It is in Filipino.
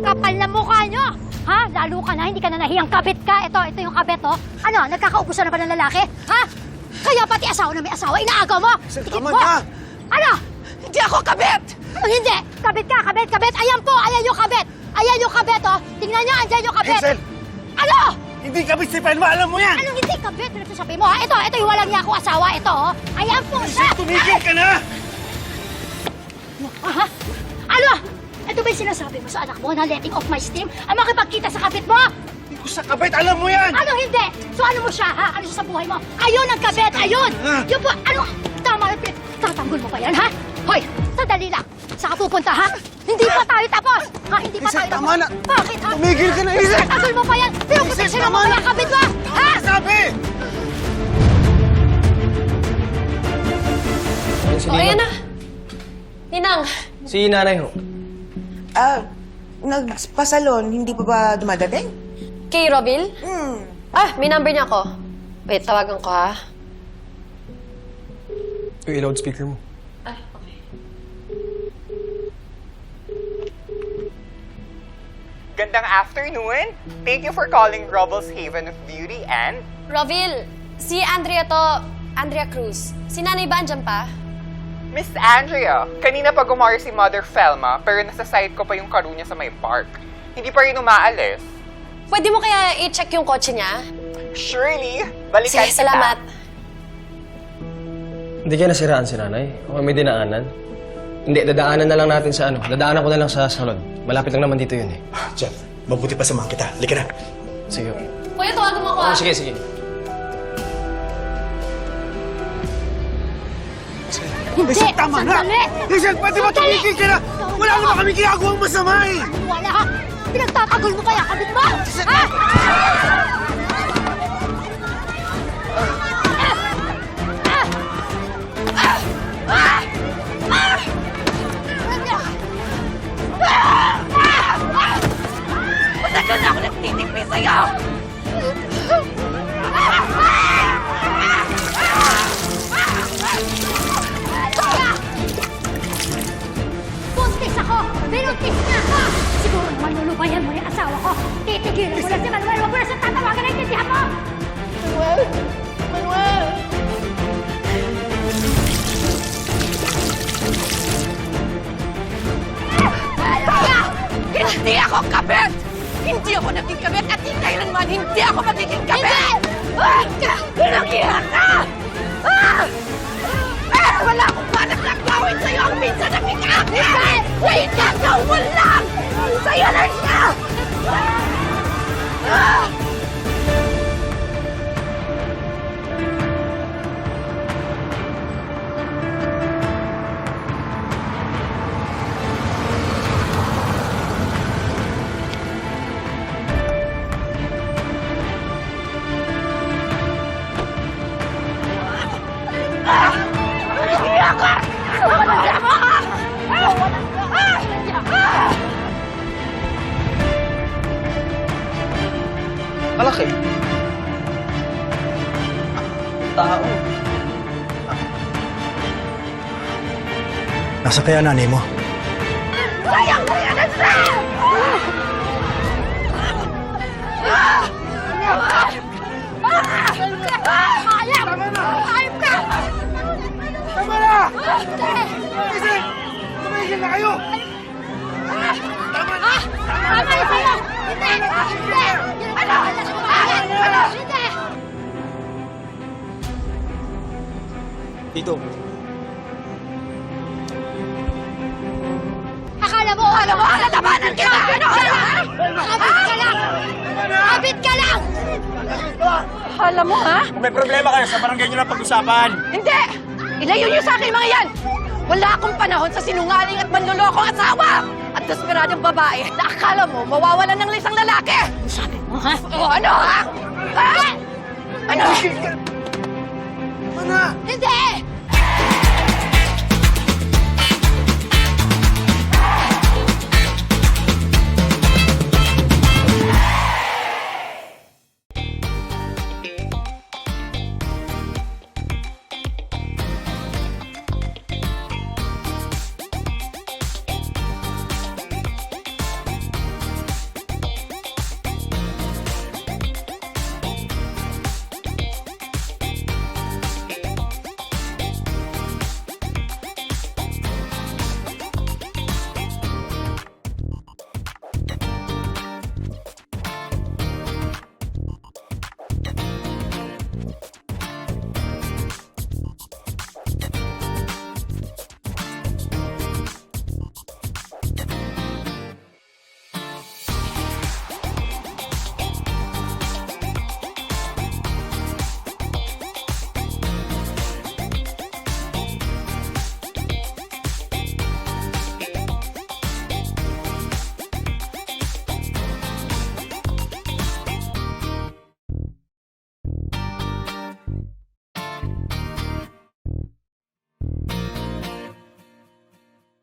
kapal na mukha nyo! Ha? Lalo ka na, hindi ka na nahiyang kabit ka. Ito yung kabit, oh. Ano, nagkakaubusan na ba ng lalaki? Ha? Kaya pati asawa na may asawa, inaagaw mo! Sir, Tikip tama mo! na! Ano? Hindi ako kabit! Anong hindi? Kabit ka, kabit! Ayan po, ayan yung kabit! Ayan yung kabit, oh! Tingnan nyo, andyan yung kabit! Hazel! Ano? Hindi kabit si Pelma, alam mo yan! Anong hindi kabit? Ano sabi mo, ha? Ito yung walang niya akong asawa, ito, oh! Ayan po siya! Tumigil ka na! Ha? Ano? Ito ba yung sinasabi mo sa anak mo na letting off my steam? Ang makipagkita sa kabit mo? Hindi ko sa kabit, alam mo yan! Ano hindi? So ano mo siya, ha? Ano siya sa buhay mo? Ayun ang kabit, ayun! Yun po, ano? Tama yung tatanggol mo ba yan, ha? Hoy, sandali lang. Saan ka pupunta, ha? Hindi pa tayo tapos! Ha? Hindi pa Isel, tayo tapos! tama na. Bakit, ha? Tumigil ka na, Isel! Tatanggol mo pa yan! Pinuproteksyon mo tama ba na. yung kabit mo? Ha? Sabi! Si O, ayan na. Ninang, Si nanay ho. Nagpasalon, hindi pa ba dumadating? kay Robil? May number niya ako. Wait, tawagan ko ha. Yung loudspeaker mo. Gandang afternoon. Thank you for calling Robles Haven of Beauty and... Rovil, si Andrea to, Andrea Cruz. Si nanay ba andyan pa? Miss Andrea, kanina pa gumari si Mother Felma pero nasa site ko pa yung karo niya sa may park. Hindi pa rin umaalis. Pwede mo kaya i-check yung kotse niya? Surely, balikan Sige, salamat. Hindi kaya nasiraan si nanay? O may dinaanan? Hindi, dadaanan na lang natin sa ano. Dadaanan ko na lang sa salon. Malapit lang naman dito yun eh. Jeff, mabuti pa samahan kita. Halika na. Sige. Kuya, tawagan mo ako ha. Sige, sige. Hindi! Isel, tama na! Sandali! Isel, pwede ba tumigil ka na? Wala naman kami ginagawang masama eh! Wala, ha? Pinagtatagol mo pa yung kabit mo? Ha? Matagal na ako nagtitipid sa'yo! Buntis ako! Binuntis na ako! Siguro naman lulubayan mo yung asawa ko. Titigilan mo na si Manuel. Huwag mo na siyang tatawagan na intindihan mo! Hindi ako kabit! Hindi ako naging kabit at hindi kailanman hindi ako magiging kabit! Pinanghihan ka! Wala akong panag na gawin sa'yo ang minsan na pinakakit! Ngayon ka gawin lang! Sa'yo na siya! Malaki. Tao. Nasa kaya nanay mo? Sayang mo yan, Ansel! Tama na! Isel! Tumigil na kayo! Tama na sa'yo! Hindi! Hindi! Hindi! Dito. Akala mo, Alalabanan kita! kabit ka lang! Kabit ka lang! Alam mo, ha? Kung may problema kayo, sa barangay nyo na pag-usapan. Hindi! Ilayo niyo sa akin mga yan! Wala akong panahon sa sinungaling at manlolokong asawa! At desperadong babae na akala mo mawawalan ng isang lalaki! Sabi mo, ha? O ano, ha? Ha? Ano? Tama na! Hindi!